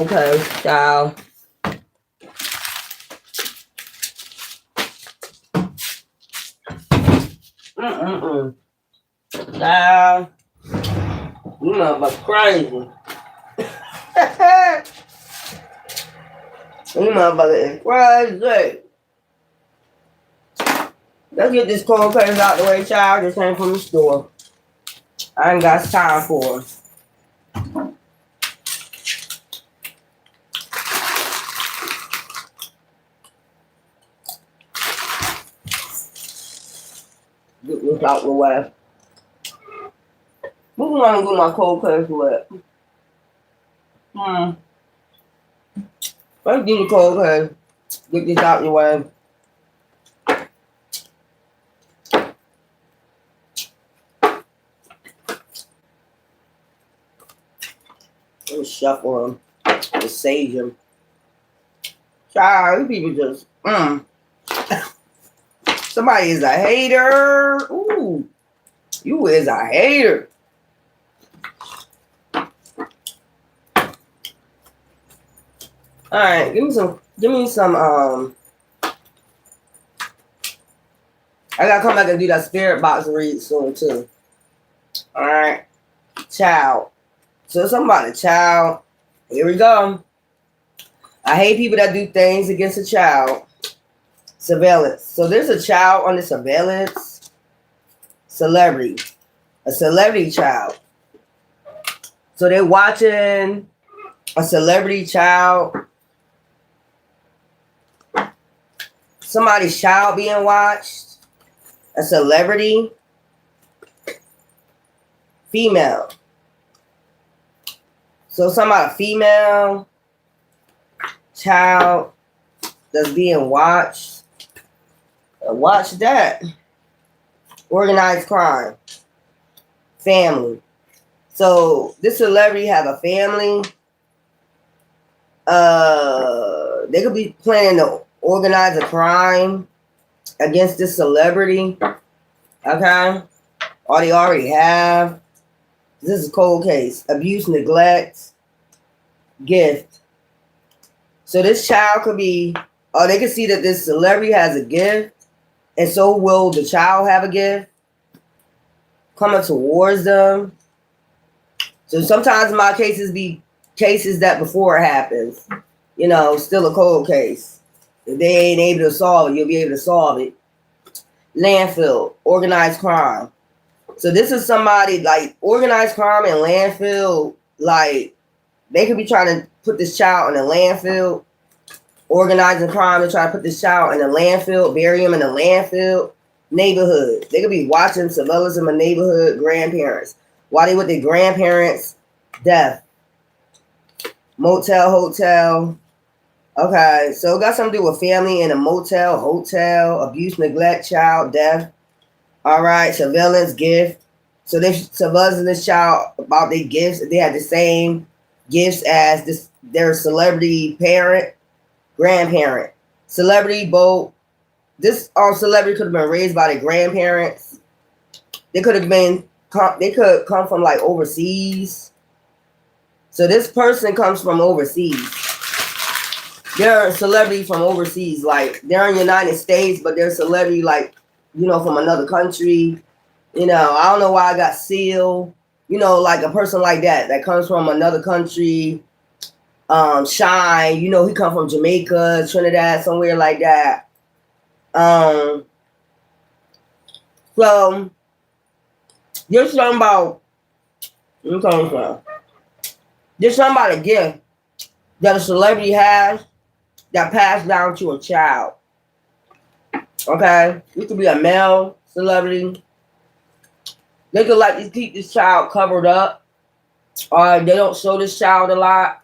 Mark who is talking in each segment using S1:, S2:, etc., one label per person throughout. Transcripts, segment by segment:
S1: Okay, child. Child. You motherfucker crazy. You motherfucker is crazy. Let's get this cold cutters out the way, child. Just came from the store. I ain't got time for it. Get this out the way. Who's gonna get my cold cutters wet? Let's get the cold cutters. Get this out the way. Let's shuffle them. Let's sage them. Child, you people just, Somebody is a hater. Ooh. You is a hater. Alright, give me some, I gotta come back and do that spirit box read soon too. Alright. Child. So something about a child. Here we go. I hate people that do things against a child. Surveillance. So there's a child on the surveillance. Celebrity. A celebrity child. So they're watching a celebrity child. Somebody's child being watched. A celebrity. Female. So somebody female child that's being watched. Watch that. Organized crime. Family. So this celebrity have a family. They could be planning to organize a crime against this celebrity. Okay? Or they already have. This is a cold case. Abuse, neglect, gift. So this child could be, or they could see that this celebrity has a gift, and so will the child have a gift coming towards them. So sometimes my cases be cases that before it happens, you know, still a cold case. If they ain't able to solve it, you'll be able to solve it. Landfill, organized crime. So this is somebody like organized crime and landfill, like they could be trying to put this child in a landfill, organizing crime and try to put this child in a landfill, bury him in a landfill. Neighborhood. They could be watching surveillance in a neighborhood, grandparents. While they with their grandparents, death. Motel, hotel. Okay, so it got something to do with family in a motel, hotel, abuse, neglect, child, death. All right, surveillance, gift. So they surveillance this child about their gifts. They had the same gifts as their celebrity parent, grandparent. Celebrity both. This celebrity could have been raised by their grandparents. They could come from like overseas. So this person comes from overseas. They're a celebrity from overseas. Like they're in the United States, but they're a celebrity like, you know, from another country. You know, I don't know why I got Seal. You know, like a person like that comes from another country. Shine, you know, he come from Jamaica, Trinidad, somewhere like that. So there's something about there's something about a gift that a celebrity has that passed down to a child. Okay, it could be a male celebrity. They could like to keep this child covered up, or they don't show this child a lot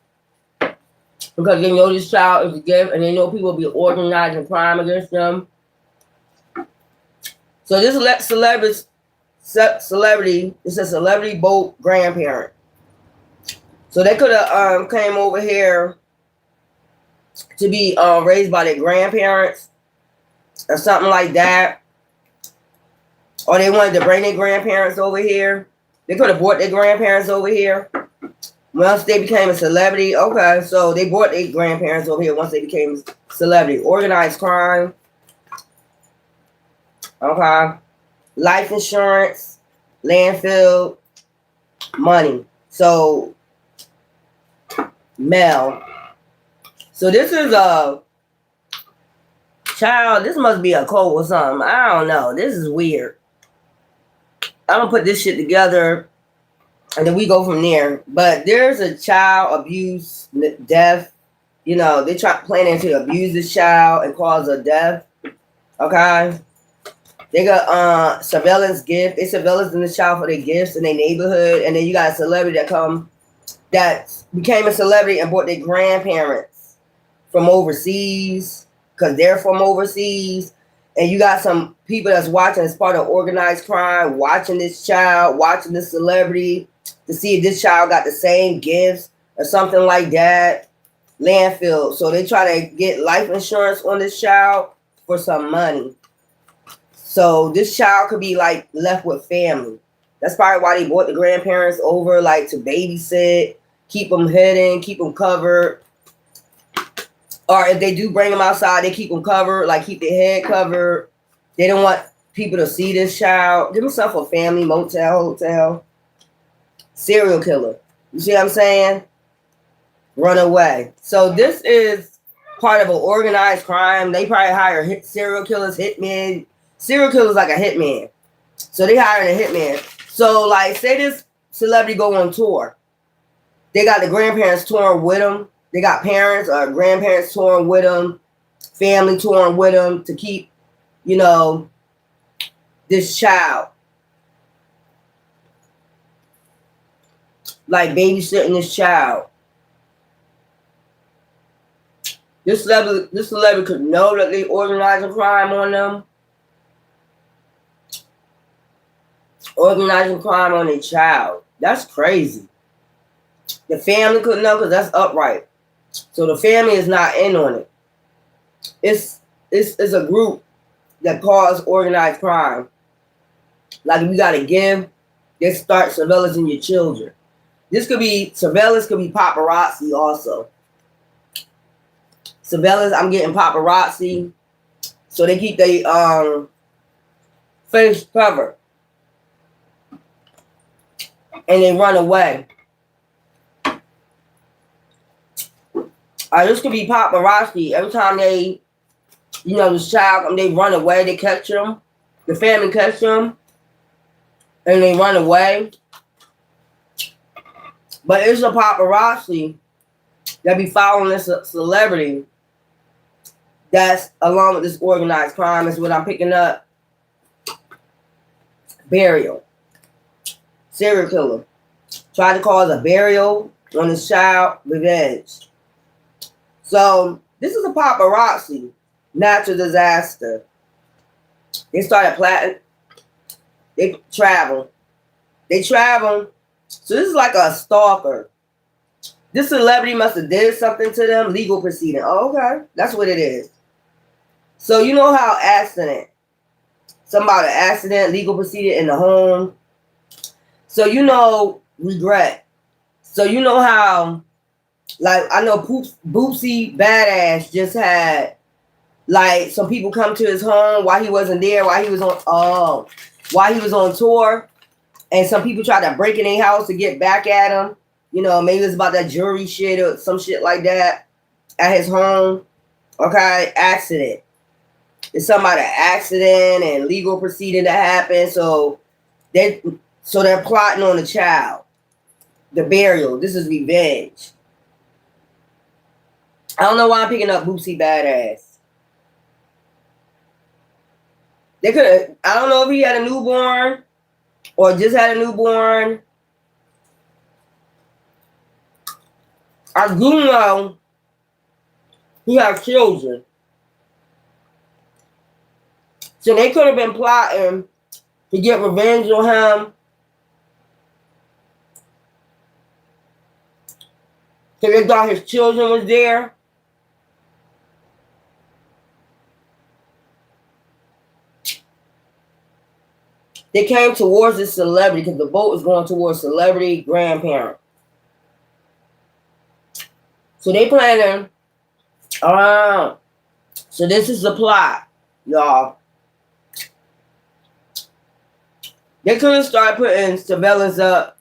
S1: because they know this child is a gift, and they know people will be organizing crime against them. So this celebrity, it's a celebrity boat grandparent. So they could have came over here to be raised by their grandparents or something like that. Or they wanted to bring their grandparents over here. They could have brought their grandparents over here. Once they became a celebrity, okay, so they brought their grandparents over here once they became celebrity. Organized crime, okay. Life insurance, landfill, money. So, Mel. So this is a child. This must be a code or something. I don't know. This is weird. I'm gonna put this shit together and then we go from there. But there's a child abuse, death. You know, they try planning to abuse this child and cause a death. Okay. They got surveillance gift. They surveillance in the child for their gifts in their neighborhood. And then you got a celebrity that became a celebrity and brought their grandparents from overseas because they're from overseas. And you got some people that's watching as part of organized crime, watching this child, watching this celebrity to see if this child got the same gifts or something like that. Landfill. So they try to get life insurance on this child for some money. So this child could be like left with family. That's probably why they brought the grandparents over, like to babysit, keep them hidden, keep them covered. Or if they do bring them outside, they keep them covered, like keep their head covered. They don't want people to see this child. Give themselves a family motel, hotel. Serial killer. You see what I'm saying? Run away. So this is part of an organized crime. They probably hire serial killers, hitmen. Serial killers like a hitman. So they hiring a hitman. So like say this celebrity go on tour. They got the grandparents touring with them. They got parents or grandparents touring with them. Family touring with them to keep, you know, this child. Like babysitting this child. This celebrity could know that they organizing crime on them. Organizing crime on a child. That's crazy. The family could know because that's upright. So the family is not in on it. It's a group that cause organized crime. Like if you got to give, they start surveillance in your children. This could be surveillance, could be paparazzi also. Surveillance, I'm getting paparazzi. So they keep their face covered. And they run away. This could be paparazzi. Every time they, you know, this child, they run away, they catch them. The family catch them. And they run away. But it's a paparazzi that be following this celebrity that's along with this organized crime is what I'm picking up. Burial. Serial killer. Tried to cause a burial on his child. Revenge. So this is a paparazzi. Natural disaster. They started plotting. They travel. So this is like a stalker. This celebrity must have did something to them. Legal proceeding. Oh, okay. That's what it is. So you know how accident. Somebody accident, legal proceeding in the home. So you know regret. So you know how, like I know Boosie Badass just had like some people come to his home while he wasn't there, while he was on tour, and some people tried to break in their house to get back at him. You know, maybe it's about that jewelry shit or some shit like that at his home. Okay, accident. It's somebody accident and legal proceeding that happened. So they're plotting on the child. The burial. This is revenge. I don't know why I'm picking up Boosie Badass. They could. I don't know if he had a newborn or just had a newborn. I do know he has children. So they could have been plotting to get revenge on him. So they thought his children was there. They came towards this celebrity because the boat was going towards celebrity grandparent. So they planning. So this is the plot, y'all. They could have started putting surveillance up,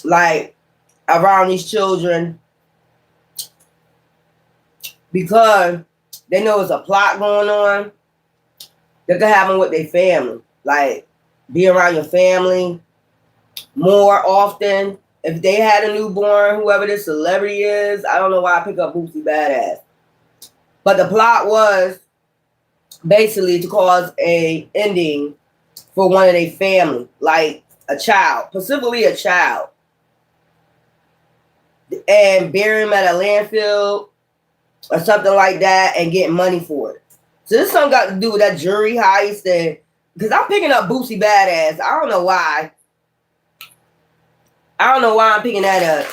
S1: like, around these children, because they know it's a plot going on that could happen with their family. Like, be around your family more often. If they had a newborn, whoever this celebrity is, I don't know why I pick up Boosie Badass. But the plot was basically to cause a ending for one of their family, like a child, specifically a child, and bury him at a landfill or something like that and get money for it. So this something got to do with that jury heist, and because I'm picking up Boosie Badass. I don't know why. I'm picking that up.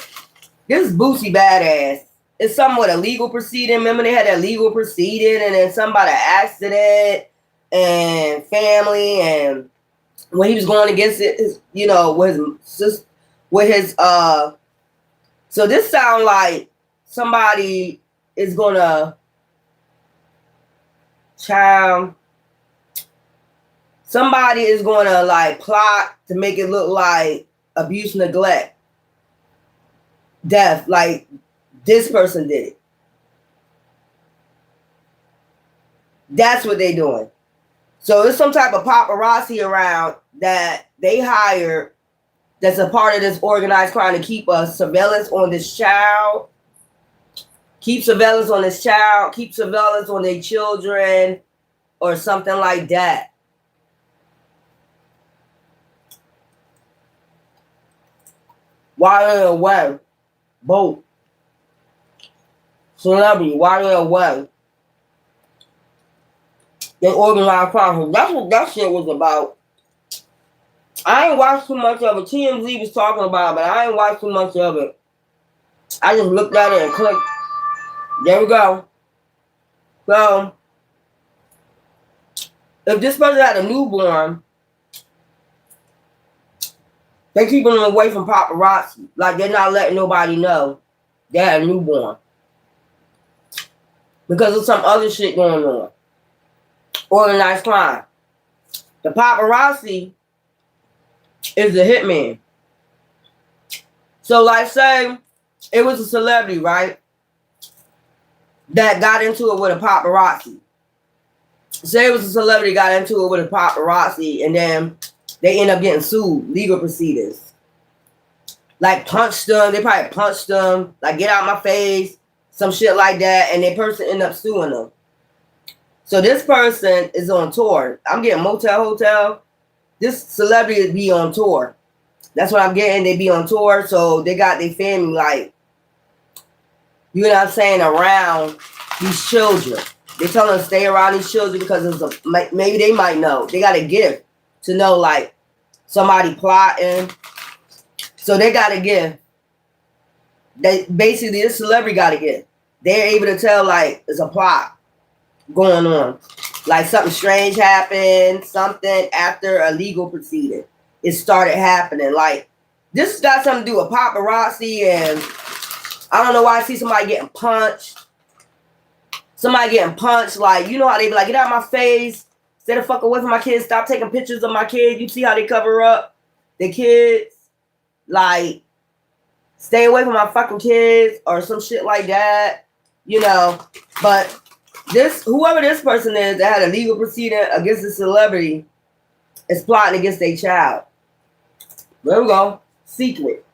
S1: This is Boosie Badass. It's somewhat a legal proceeding. Remember they had that legal proceeding, and then somebody accident and family, and when he was going against it, with his so this sound like somebody is gonna somebody is gonna like plot to make it look like abuse, neglect, death, like this person did it. That's what they doing. So there's some type of paparazzi around that they hired that's a part of this organized crime to keep surveillance on this child, keep surveillance on their children, or something like that. While they're away, both celebrity, while they're away, they organized crime. That's what that shit was about. I ain't watched too much of it. TMZ was talking about it, but I ain't watched too much of it. I just looked at it and clicked. There we go. So, if this person had a newborn, they keeping them away from paparazzi. Like, they're not letting nobody know they had a newborn. Because of some other shit going on. Organized crime. The paparazzi is the hitman. So, like, say it was a celebrity, right, that got into it with a paparazzi. Say it was a celebrity got into it with a paparazzi, and then they end up getting sued, legal proceedings. Like, punched them. They probably punched them. Like, get out my face. Some shit like that. And that person end up suing them. So this person is on tour. I'm getting motel, hotel. This celebrity be on tour. That's what I'm getting. They be on tour. So they got their family, like, you know what I'm saying, around these children. They tell them to stay around these children because maybe they might know. They got a gift to know, like, somebody plotting. So they got a gift. Basically, this celebrity got a gift. They're able to tell, like, it's a plot going on. Like, something strange happened, something after a legal proceeding. It started happening. Like, this got something to do with paparazzi, and I don't know why I see somebody getting punched. Like, you know how they be like, get out of my face. Stay the fuck away from my kids. Stop taking pictures of my kids. You see how they cover up the kids? Like, stay away from my fucking kids or some shit like that. You know, but whoever this person is that had a legal proceeding against a celebrity is plotting against their child. There we go. Secret.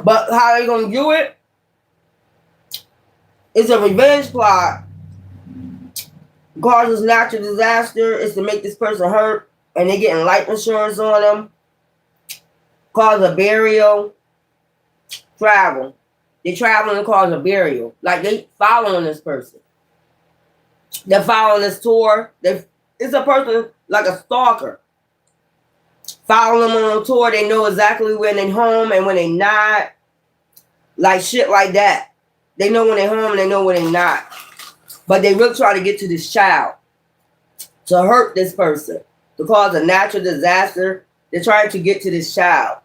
S1: But how they gonna do it? It's a revenge plot. Causes natural disaster is to make this person hurt, and they getting life insurance on them. Cause a burial. Travel. They traveling and cause a burial. Like, they following this person. They're following this tour. It's a person like a stalker. Following them on a tour. They know exactly when they're home and when they're not. Like, shit like that. They know when they're home and they know when they're not. But they really try to get to this child. To hurt this person. To cause a natural disaster They're trying to get to this child.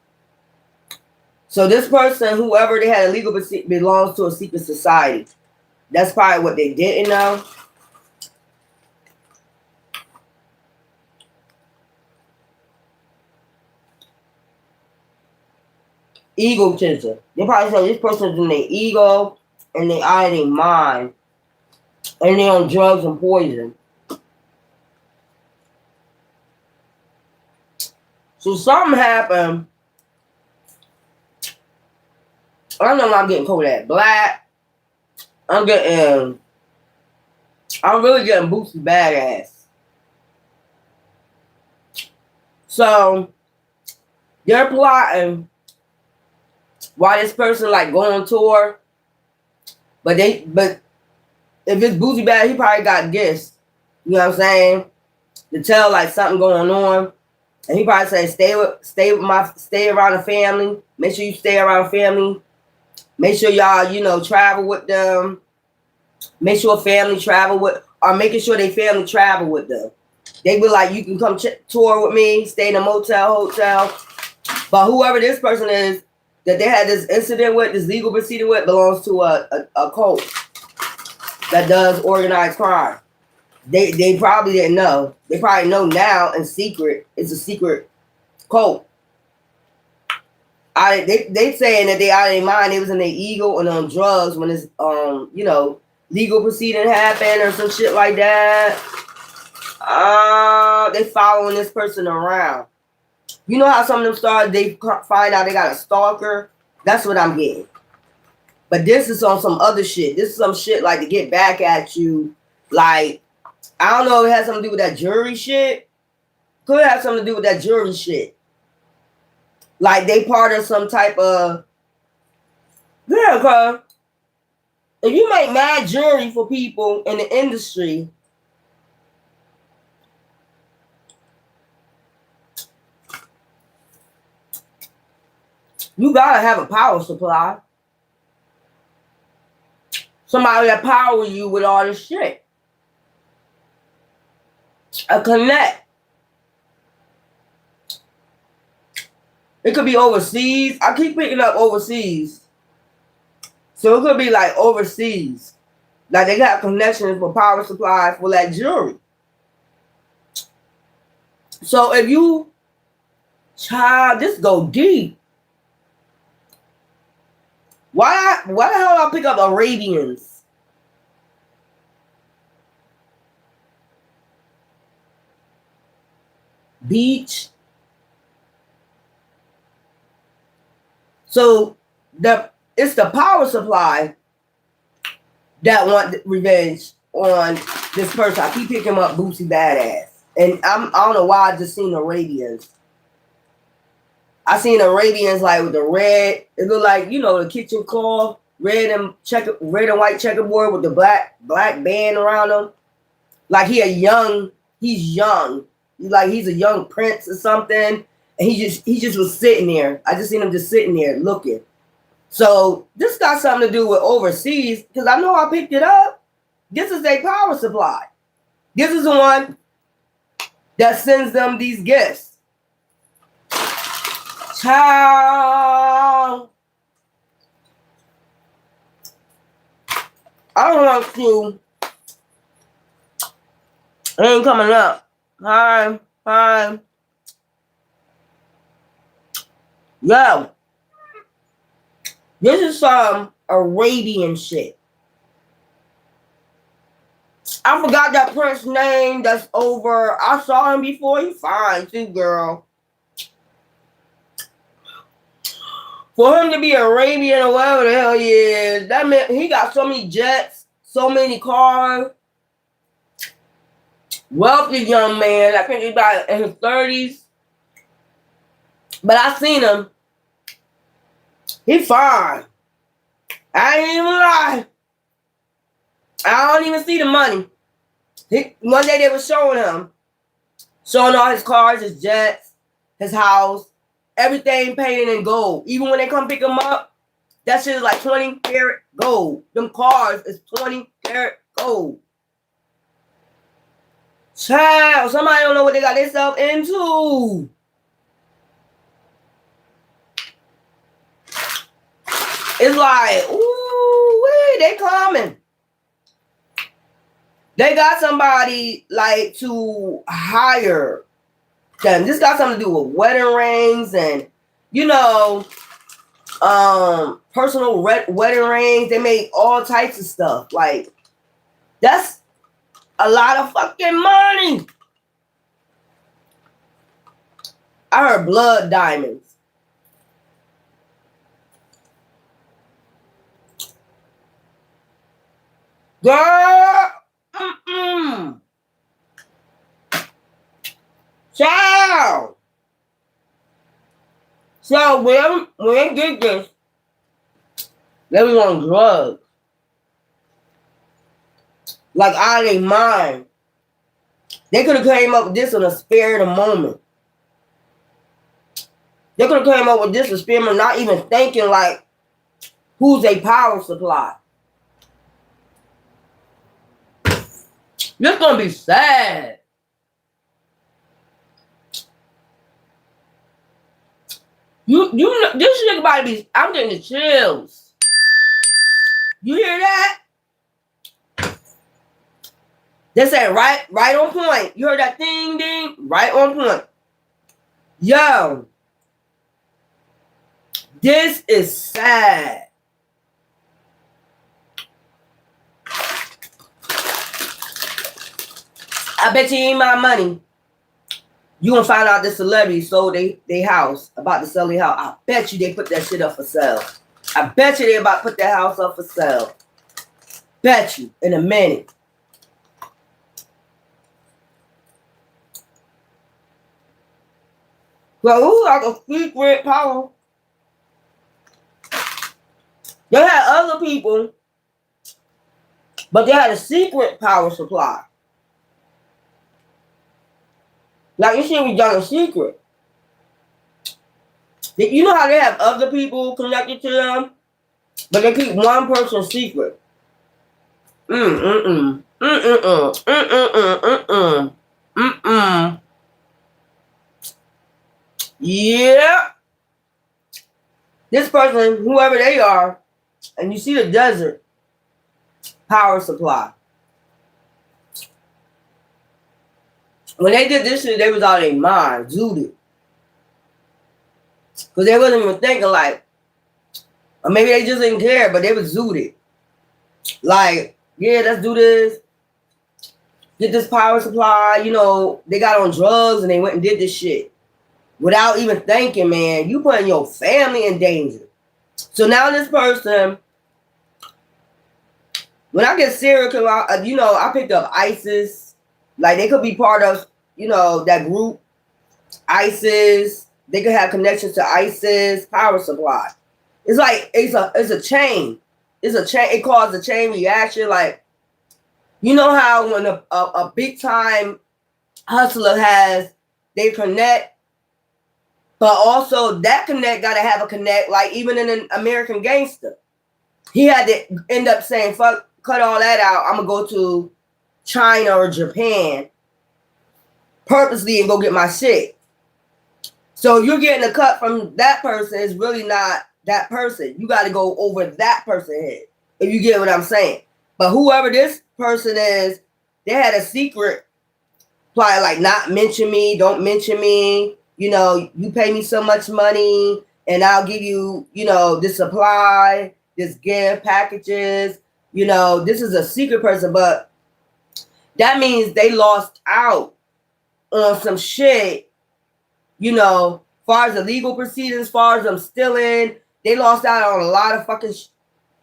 S1: So this person, whoever they had illegal belongs to a secret society. That's probably what they didn't know. Egotism. They probably say this person's in their ego and they out of their mind. And they're on drugs and poison. So something happened. I don't know if I'm getting cold at black. I'm really getting Boosie badass. So they're plotting why this person like going on tour. But if it's Boosie bad, he probably got gifts. You know what I'm saying? To tell like something going on. And he probably said, stay around the family. Make sure you stay around the family. Make sure y'all, travel with them. Make sure family travel with, or making sure they family travel with them. They be like, you can come tour with me, stay in a motel, hotel. But whoever this person is that they had this incident with, this legal proceeding with, belongs to a cult that does organized crime. They probably didn't know. They probably know now in secret. It's a secret cult. They saying that they out of their mind. They was in their ego and on drugs when this legal proceeding happened or some shit like that. They following this person around. You know how some of them stars, they find out they got a stalker? That's what I'm getting. But this is on some other shit. This is some shit like to get back at you. Like, I don't know if it has something to do with that jury shit. Could have something to do with that jury shit. Like they part of some type of... Yeah, cuz if you make mad jury for people in the industry, you gotta have a power supply. Somebody that power you with all this shit. A connect. It could be overseas. I keep picking up overseas. So it could be like overseas. Like they got connections for power supply for that jewelry. So if you, child, this go deep. Why the hell I pick up Arabians? Beach. So it's the power supply that want revenge on this person. I keep picking up Boosie Badass. And I don't know why I just seen Arabians. I seen Arabians like with the red. It looked like, the kitchen cloth, red and white checkerboard with the black band around him. Like he's young. Like he's a young prince or something. And he just was sitting there. I just seen him just sitting there looking. So this got something to do with overseas, because I know I picked it up. This is a power supply. This is the one that sends them these gifts. Child. I don't want to. It ain't coming up. Hi. Yo. This is some Arabian shit. I forgot that prince's name that's over. I saw him before. He fine too, girl. For him to be Arabian or whatever the hell he is, that meant he got so many jets, so many cars. Wealthy young man. I think he's about in his 30s. But I seen him. He fine. I ain't even lie. I don't even see the money. One day they were showing him. Showing all his cars, his jets, his house. Everything painted in gold. Even when they come pick him up, that shit is like 20 karat gold. Them cars is 20 karat gold. Child, somebody don't know what they got themselves into. It's like, ooh, they coming. They got somebody like to hire them. This got something to do with wedding rings and, you know, personal wedding rings. They make all types of stuff. Like, that's a lot of fucking money. I heard blood diamonds. Girl, Child. So when they did this, they was on drugs. Like out of their mind. They could have came up with this on a spare of the moment. They could have came up with this experiment, not even thinking like, who's a power supply? This gonna be sad. You know, this shit about to be. I'm getting the chills. You hear that? They said right on point. You heard that ding ding? Right on point. Yo, this is sad. I bet you ain't my money. You gonna find out this celebrity sold they house, about to sell their house. I bet you they put that shit up for sale. I bet you they about to put that house up for sale. Bet you in a minute. Well, who's like a secret power? They had other people, but they had a secret power supply. Like, it shouldn't be done in secret. You know how they have other people connected to them, but they keep one person secret. Yeah. This person, whoever they are, and you see the desert power supply. When they did this shit, they was out of their mind, zooted. Because they wasn't even thinking like, or maybe they just didn't care, but they was zooted. Like, yeah, let's do this. Get this power supply. You know, they got on drugs and they went and did this shit. Without even thinking, man, you putting your family in danger. So now this person, when I get serial killer, you know, I picked up ISIS. Like, they could be part of, you know, that group, ISIS. They could have connections to ISIS power supply. It's like it's a chain. It's a chain. It causes a chain reaction. Like, you know how when a big time hustler has, they connect, but also that connect got to have a connect. Like, even in an American Gangster, he had to end up saying, "Fuck, cut all that out. I'm gonna go to China or Japan purposely and go get my shit." So you're getting a cut from that person is really not that person. You got to go over that person's head, if you get what I'm saying. But whoever this person is, they had a secret, probably like, not mention me, don't mention me. You know, you pay me so much money and I'll give you, you know, this supply, this gift packages. You know, this is a secret person, but that means they lost out on some shit. You know, as far as the legal proceedings, as far as them stealing, they lost out on a lot of fucking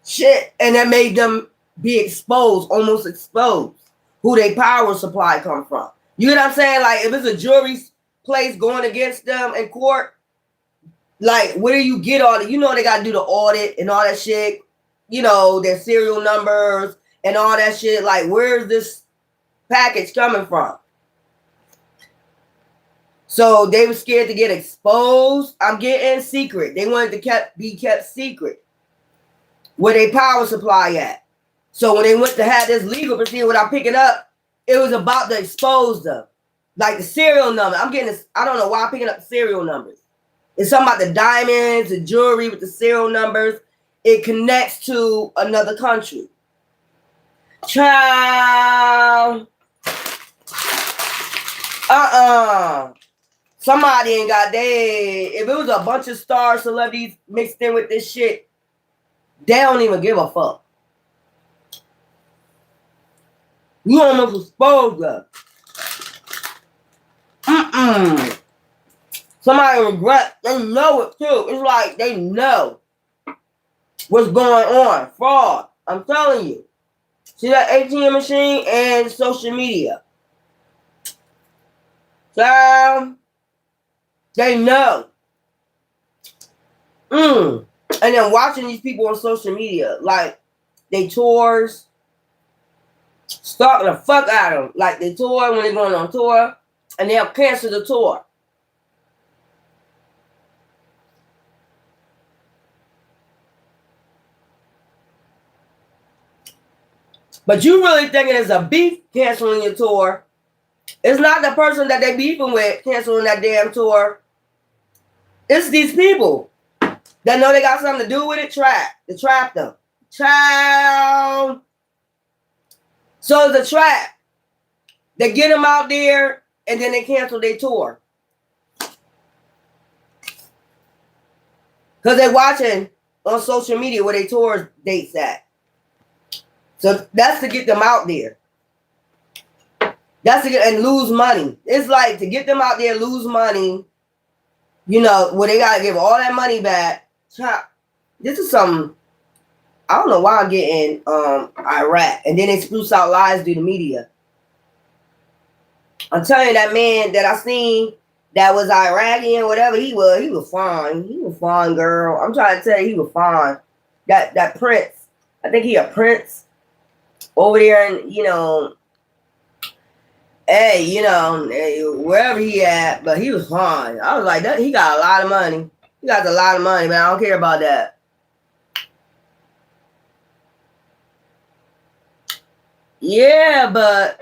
S1: shit, and that made them be exposed, almost exposed, who their power supply come from. You know what I'm saying? Like, if it's a jury place going against them in court, like, where do you get all the, you know, they got to do the audit and all that shit, you know, their serial numbers and all that shit. Like, where's this package coming from? So they were scared to get exposed. I'm getting secret. They wanted to be kept secret. Where they power supply at. So when they went to have this legal proceeding without picking up, it was about to expose them. Like the serial number. I'm getting this. I don't know why I'm picking up serial numbers. It's something about the diamonds, the jewelry with the serial numbers. it connects to another country. Child. Somebody ain't got if it was a bunch of star celebrities mixed in with this shit, they don't even give a fuck. You don't know who's supposed to. Somebody regret, they know it too. It's like they know what's going on. Fraud. I'm telling you. See that ATM machine and social media. So, they know. And then watching these people on social media, like they tours, stalking the fuck out of them. Like they tour when they're going on tour, and they'll cancel the tour. But you really thinking it's a beef canceling your tour. It's not the person that they beefing with canceling that damn tour. It's these people that know they got something to do with it. To trap them. Child. So it's a trap. They get them out there and then they cancel their tour. Because they're watching on social media where their tour dates at. So that's to get them out there. That's to get and lose money. It's like to get them out there, lose money. You know, where they gotta give all that money back. This is something. I don't know why I'm getting Iraq, and then they spruce out lies through the media. I'm telling you, that man that I seen that was Iraqi or whatever he was fine. He was fine, girl. I'm trying to tell you, he was fine. That prince, I think he a prince over there, and wherever he at, but he was fine. I was like, he got a lot of money. He got a lot of money, man. I don't care about that. Yeah, but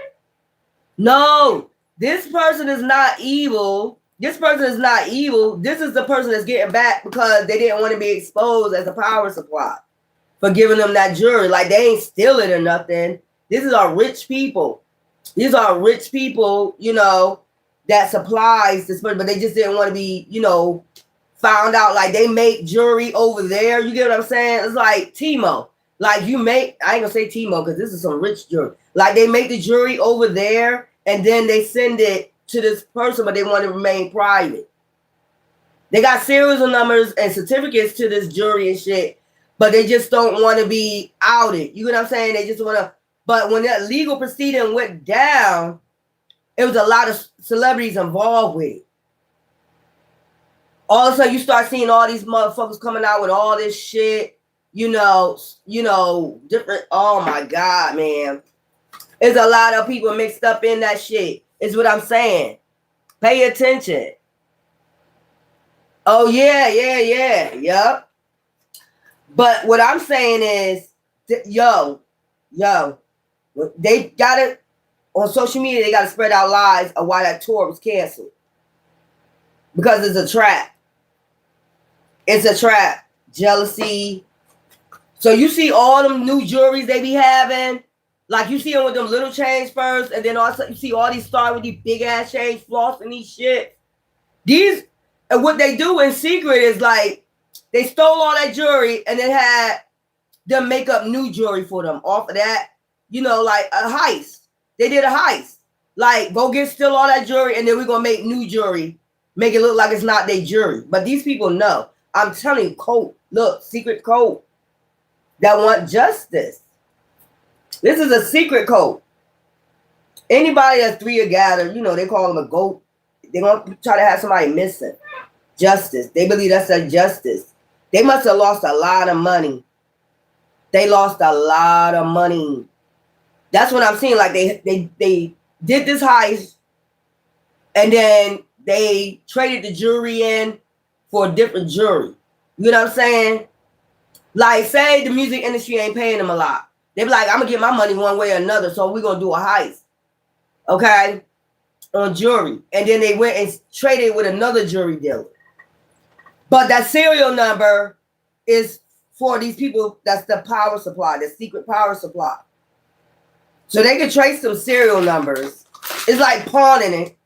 S1: no, this person is not evil. This person is not evil. This is the person that's getting back because they didn't want to be exposed as a power supply for giving them that jewelry. Like, they ain't stealing or nothing. This is our rich people. These are rich people, that supplies this person, but they just didn't want to be, found out. Like, they make jewelry over there. You get what I'm saying? It's like Timo. Like, I ain't gonna say Timo because this is some rich jewelry. Like, they make the jewelry over there and then they send it to this person, but they want to remain private. They got serial numbers and certificates to this jewelry and shit, but they just don't want to be outed. You know what I'm saying? They just want to. But when that legal proceeding went down, it was a lot of celebrities involved with it. All of a sudden, you start seeing all these motherfuckers coming out with all this shit. Different. Oh my God, man. There's a lot of people mixed up in that shit. Is what I'm saying. Pay attention. Oh, yeah. Yep. But what I'm saying is, yo, they got it on social media. They got to spread out lies of why that tour was canceled. Because it's a trap. It's a trap. Jealousy. So you see all them new jewelries they be having. Like, you see them with them little chains first, and then also you see all these stars with these big ass chains, floss and these shit. And what they do in secret is like they stole all that jewelry and then had them make up new jewelry for them off of that. Like a heist. They did a heist. Like, go steal all that jewelry, and then we're gonna make new jewelry, make it look like it's not their jewelry. But these people know. I'm telling you, code. Look, secret code that want justice. This is a secret code. Anybody that's three or gathered, they call them a goat. They're going to try to have somebody missing. Justice. They believe that's a justice. They must have lost a lot of money. They lost a lot of money. That's what I'm seeing. Like, they did this heist, and then they traded the jewelry in for a different jewelry. You know what I'm saying? Like, say the music industry ain't paying them a lot. They be like, I'm going to get my money one way or another, so we're going to do a heist. Okay? On jewelry. And then they went and traded with another jewelry dealer. But that serial number is for these people. That's the power supply, the secret power supply. So they can trace some serial numbers. It's like pawning it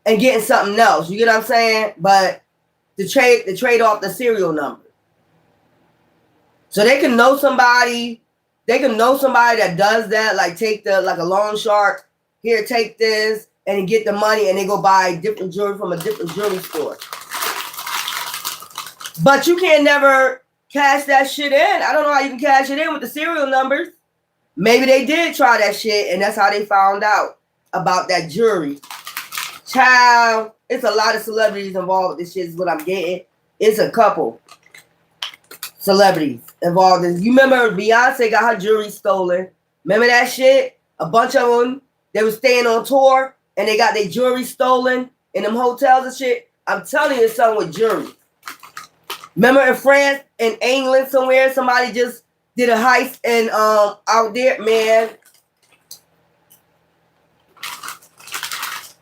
S1: and getting something else. You get what I'm saying? But to trade off the serial number. So they can know somebody. They can know somebody that does that, like take like a loan shark. Here, take this and get the money, and they go buy different jewelry from a different jewelry store. But you can't never cash that shit in. I don't know how you can cash it in with the serial numbers. Maybe they did try that shit, and that's how they found out about that jewelry. Child, it's a lot of celebrities involved with this shit is what I'm getting. It's a couple celebrities involved in. You remember Beyonce got her jewelry stolen? Remember that shit? A bunch of them, they were staying on tour and they got their jewelry stolen in them hotels and shit. I'm telling you, it's something with jewelry. Remember in France, in England somewhere, somebody just did a heist and out there, man.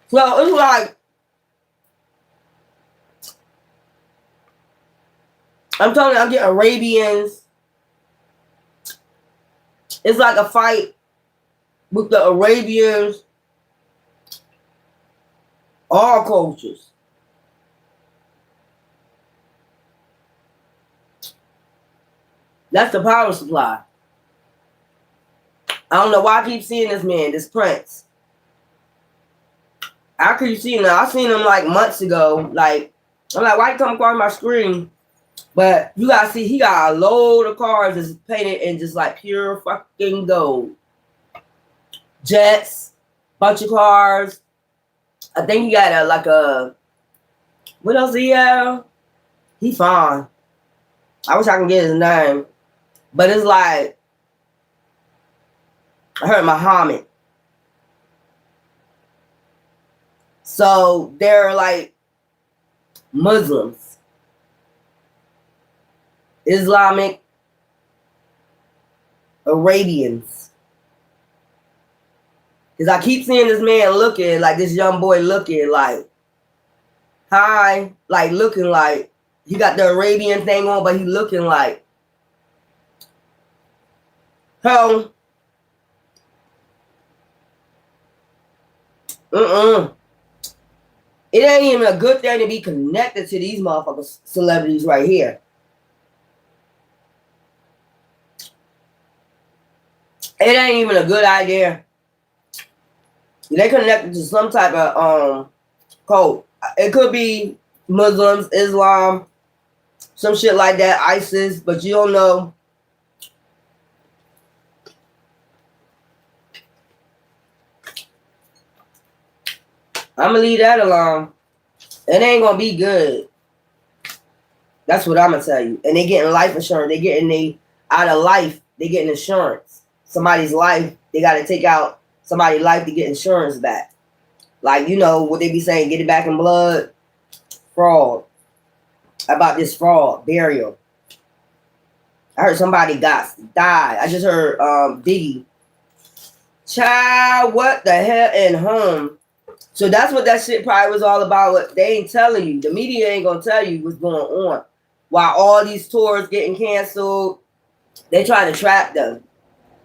S1: So it's like, I'm telling you, I'm getting Arabians. It's like a fight with the Arabians, all cultures. That's the power supply. I don't know why I keep seeing this man, this prince. I keep seeing him. I seen him like months ago. Like, I'm like, why you come across my screen? But you gotta see, he got a load of cars that's painted in just like pure fucking gold. Jets, bunch of cars. I think he got what else he have? He fine. I wish I can get his name. But it's like, I heard Muhammad. So they're like Muslims, Islamic, Arabians. Because I keep seeing this man looking like this young boy looking like, hi, like looking like he got the Arabian thing on, but he looking like, hell, it ain't even a good thing to be connected to these motherfuckers, celebrities right here. It ain't even a good idea. They connected to some type of cult. It could be Muslims, Islam, some shit like that, ISIS, but you don't know. I'm gonna leave that alone. It ain't gonna be good. That's what I'm gonna tell you. And they getting life insurance. They getting out of life. They getting insurance. Somebody's life. They gotta take out somebody's life to get insurance back. Like, you know what they be saying, get it back in blood. Fraud. About this fraud burial. I heard somebody died. I just heard Biggie. Child, what the hell in home? So that's what that shit probably was all about. What they ain't telling you. The media ain't gonna tell you what's going on. While all these tours getting canceled, they trying to trap them.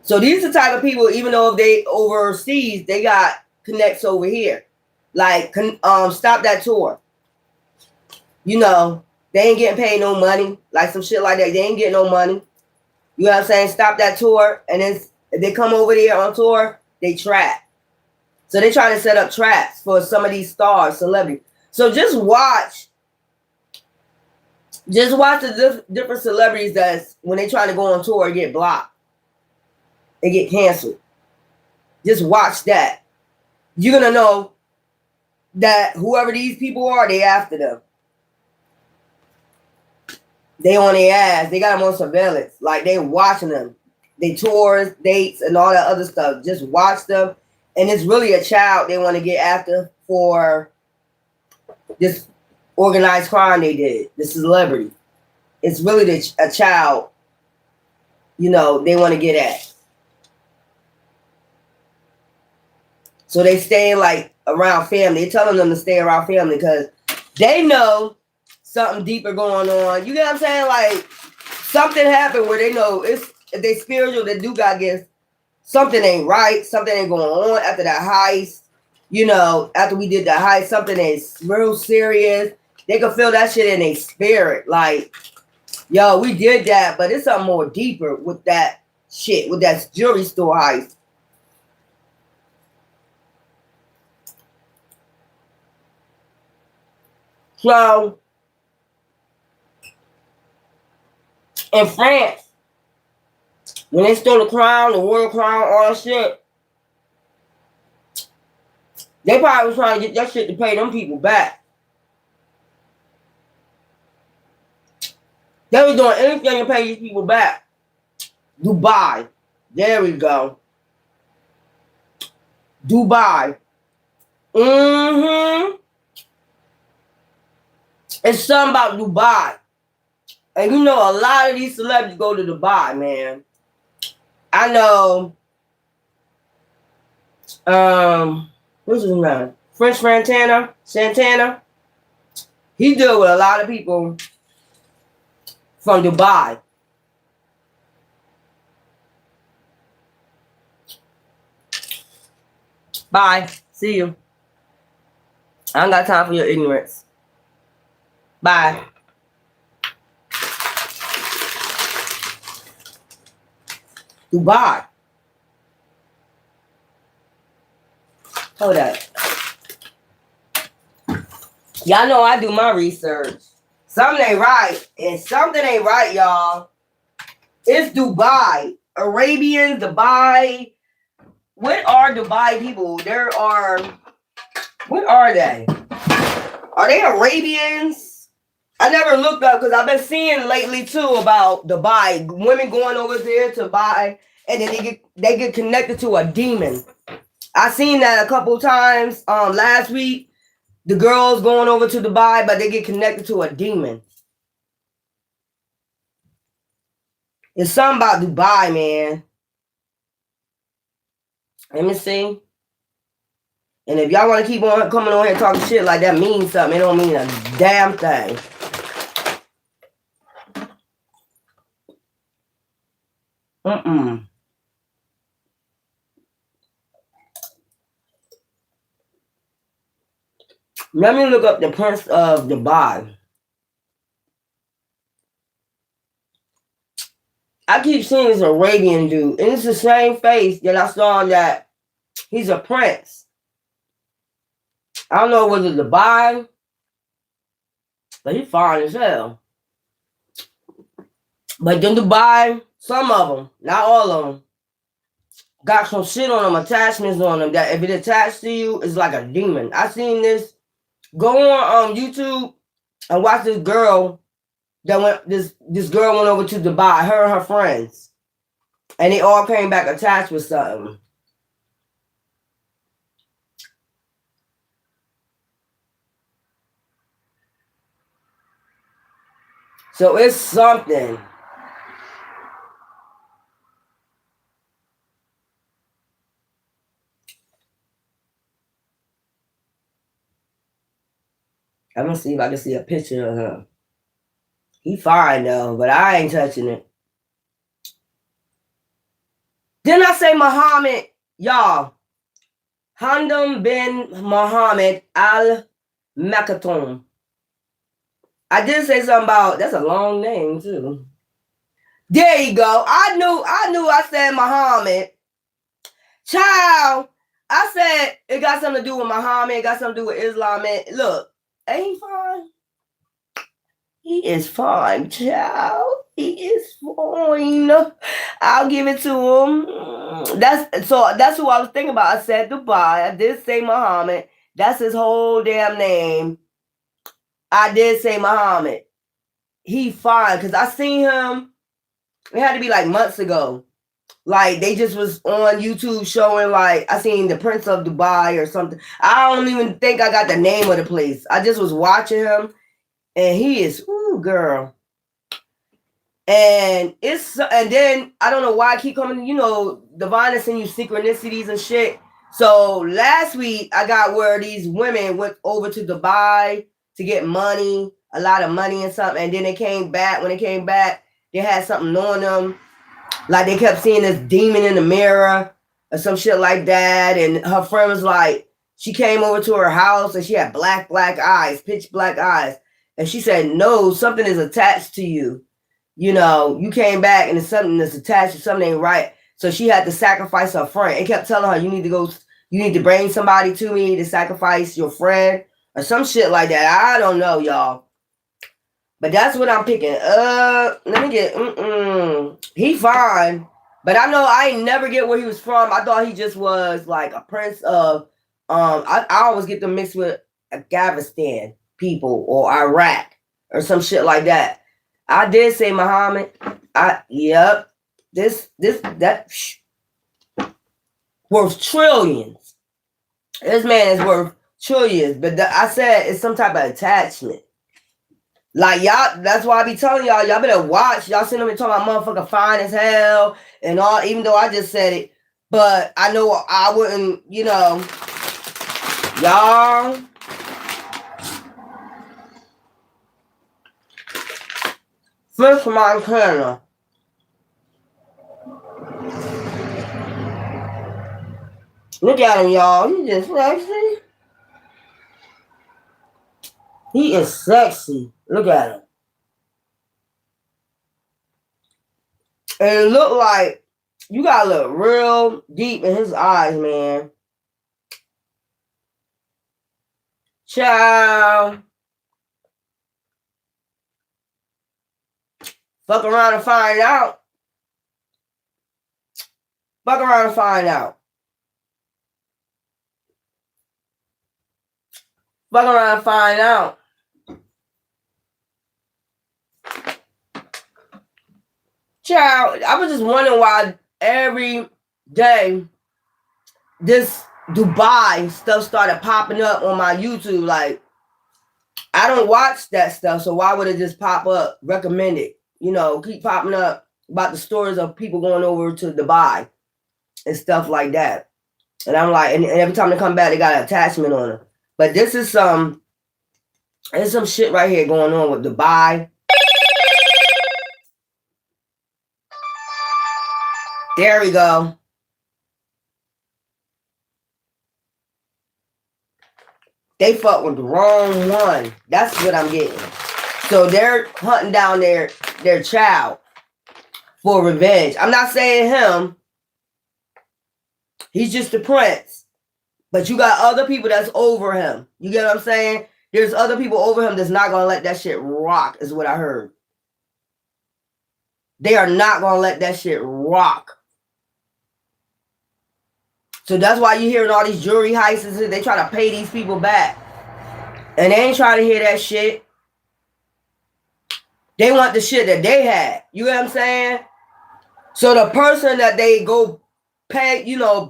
S1: So these are the type of people, even though if they overseas, they got connects over here. Like, stop that tour. You know, they ain't getting paid no money. Like some shit like that. They ain't getting no money. You know what I'm saying? Stop that tour. And then if they come over there on tour, they trap. So they trying to set up traps for some of these stars, celebrities. So just watch the different celebrities that's when they trying to go on tour and get blocked and get canceled. Just watch that. You're gonna know that whoever these people are, they after them. They on their ass. They got them on surveillance. Like they watching them. They tours, dates, and all that other stuff. Just watch them. And it's really a child they want to get after for this organized crime they did, the celebrity. It's really a child, you know, they want to get at. So they stay like around family. They're telling them to stay around family because they know something deeper going on. You get what I'm saying? Like something happened where they know it's if they spiritual, they do got gifts. Something ain't right. Something ain't going on after that heist. You know, after we did the heist, something is real serious. They can feel that shit in their spirit. Like, yo, we did that, but it's something more deeper with that shit, with that jewelry store heist. So, in France, when they stole the crown, the royal crown, all that shit, they probably was trying to get that shit to pay them people back. They was doing anything to pay these people back. Dubai. There we go. Dubai. Mm-hmm. It's something about Dubai. And you know, a lot of these celebrities go to Dubai, man. I know, what's his name? French Santana. He deal with a lot of people from Dubai. Bye. See you. I don't got time for your ignorance. Bye. Dubai. Hold up. Y'all know I do my research. Something ain't right. And something ain't right, y'all. It's Dubai. Arabians, Dubai. What are Dubai people? What are they? Are they Arabians? I never looked up because I've been seeing lately too about Dubai. Women going over there to buy and then they get connected to a demon. I seen that a couple times last week. The girls going over to Dubai, but they get connected to a demon. It's something about Dubai, man. Let me see. And if y'all want to keep on coming on here talking shit like that means something, it don't mean a damn thing. Let me look up the Prince of Dubai. I keep seeing this Arabian dude, and it's the same face that I saw that he's a prince. I don't know whether Dubai, but he's fine as hell. But then Dubai, some of them, not all of them, got some shit on them, attachments on them, that if it attached to you, it's like a demon. I seen this. Go on YouTube and watch this girl that went, this girl went over to Dubai, her and her friends. And they all came back attached with something. So it's something. I'm gonna see if I can see a picture of him. He fine though, but I ain't touching it. Didn't I say Muhammad? Y'all. Hamdan bin Muhammad al Maktoum. I did say something about, that's a long name too. There you go. I knew I said Muhammad. Child, I said it got something to do with Muhammad, it got something to do with Islam. Man. Look, ain't he fine? He is fine, child. He is fine. I'll give it to him. That's who I was thinking about. I said Dubai. I did say Muhammad. That's his whole damn name. I did say Muhammad. He fine because I seen him. It had to be like months ago. Like they just was on YouTube showing like I seen the Prince of Dubai or something. I don't even think I got the name of the place. I just was watching him. And he is, ooh, girl. And then I don't know why I keep coming, you know, divine is sending you synchronicities and shit. So last week I got where these women went over to Dubai to get money, a lot of money and something. And then they came back. When they came back, they had something on them. Like they kept seeing this demon in the mirror or some shit like that. And her friend was like, she came over to her house and she had black eyes, pitch black eyes. And she said, no, something is attached to you. You know, you came back and it's something that's attached to something ain't right. So she had to sacrifice her friend. It kept telling her, you need to bring somebody to me to sacrifice your friend or some shit like that. I don't know, y'all. But that's what I'm picking up. Let me get, he fine. But I know I ain't never get where he was from. I thought he just was like a prince of, I always get them mixed with Afghanistan people or Iraq or some shit like that. I did say Muhammad. Yep. That worth trillions. This man is worth trillions. But I said it's some type of attachment. Like y'all, that's why I be telling y'all better watch. Y'all sitting there talking about motherfucker fine as hell and all, even though I just said it. But I know I wouldn't, you know, y'all. First Montana. Look at him, y'all. He just sexy. He is sexy. Look at him. And it look like you gotta look real deep in his eyes, man. Ciao. Fuck around and find out. Fuck around and find out. Fuck around and find out. Child, I was just wondering why every day this Dubai stuff started popping up on my YouTube. Like, I don't watch that stuff, so why would it just pop up, recommended? You know, keep popping up about the stories of people going over to Dubai and stuff like that. And I'm like, and every time they come back, they got an attachment on them. But this is there's some shit right here going on with Dubai. There we go. They fucked with the wrong one. That's what I'm getting. So they're hunting down their child for revenge. I'm not saying him. He's just the prince. But you got other people that's over him. You get what I'm saying? There's other people over him that's not going to let that shit rock, is what I heard. They are not going to let that shit rock. So that's why you're hearing all these jewelry heists. They try to pay these people back. And they ain't trying to hear that shit. They want the shit that they had. You get what I'm saying? So the person that they go pay, you know,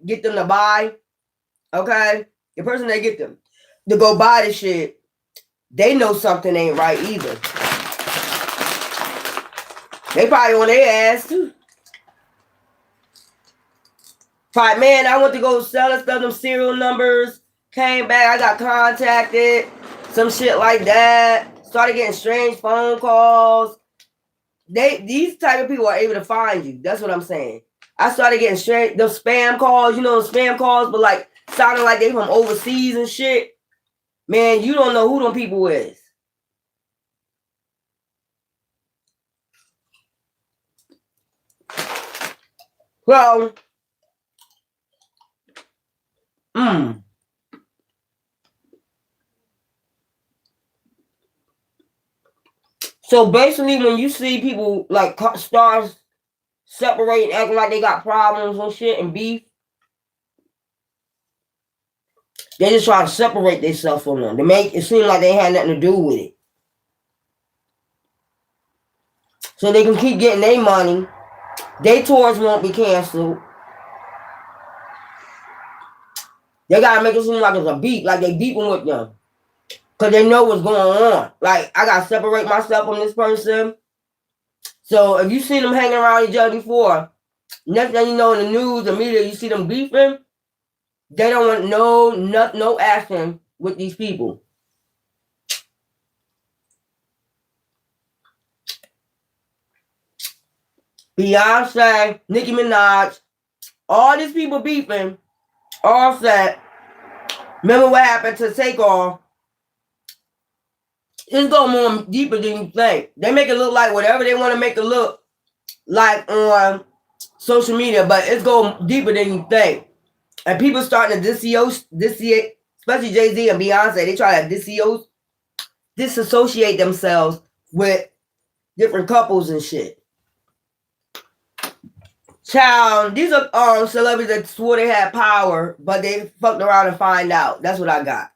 S1: get them to buy, okay? The person they get them to go buy the shit, they know something ain't right either. They probably on their ass too. Right, man, I went to go sell and stuff, them serial numbers. Came back, I got contacted. Some shit like that. Started getting strange phone calls. These type of people are able to find you. That's what I'm saying. I started getting strange, those spam calls, you know, spam calls, but like sounding like they from overseas and shit. Man, you don't know who them people is. Well, So basically, when you see people like stars separating, acting like they got problems and shit and beef, they just try to separate themselves from them to make it seem like they had nothing to do with it, so they can keep getting their money. Their tours won't be canceled. They gotta make it seem like it's a beef, like they beefing with them. Because they know what's going on. Like, I got to separate myself from this person. So, if you see them hanging around each other before, next thing you know in the news, the media, you see them beefing, they don't want no action with these people. Beyonce, Nicki Minaj, all these people beefing, all set. Remember what happened to Takeoff? It's going more deeper than you think. They make it look like whatever they want to make it look like on social media, but it's going deeper than you think. And people starting to dissociate, especially Jay-Z and Beyonce, they try to disassociate themselves with different couples and shit. Child, these are celebrities that swore they had power, but they fucked around and find out. That's what I got.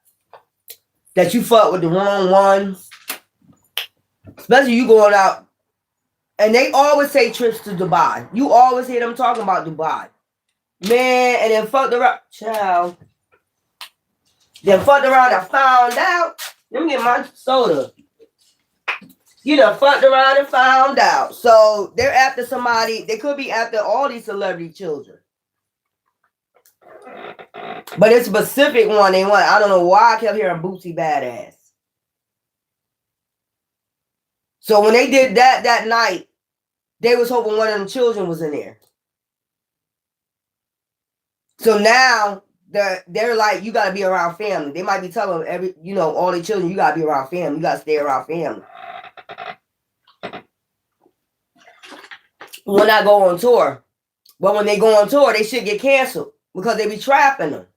S1: That you fuck with the wrong ones. Especially you going out. And they always say trips to Dubai. You always hear them talking about Dubai. Man, and then fucked around. Child. Then fucked around and found out. Let me get my soda. You done fucked around and found out. So they're after somebody. They could be after all these celebrity children. But it's a specific one they want. I don't know why I kept hearing Bootsy Badass. So when they did that night, they was hoping one of them children was in there. So now they're like, you got to be around family. They might be telling all the children, you got to be around family. You got to stay around family. When I go on tour. But when they go on tour, they should get canceled because they be trapping them.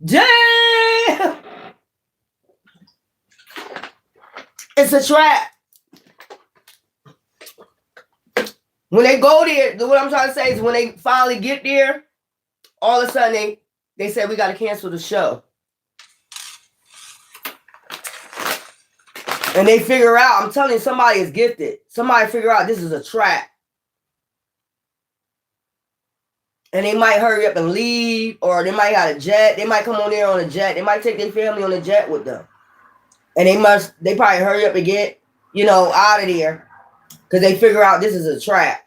S1: Damn! It's a trap. When they go there, what I'm trying to say is when they finally get there, all of a sudden they say we got to cancel the show. And they figure out, I'm telling you, somebody is gifted. Somebody figure out this is a trap. And they might hurry up and leave, or they might have a jet. They might come on there on a jet. They might take their family on a jet with them. And they probably hurry up and get, out of there because they figure out this is a trap.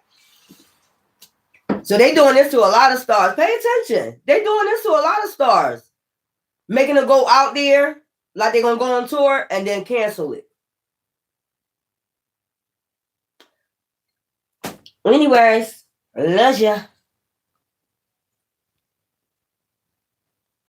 S1: So they doing this to a lot of stars. Pay attention. They doing this to a lot of stars. Making them go out there like they're going to go on tour and then cancel it. Anyways, love ya.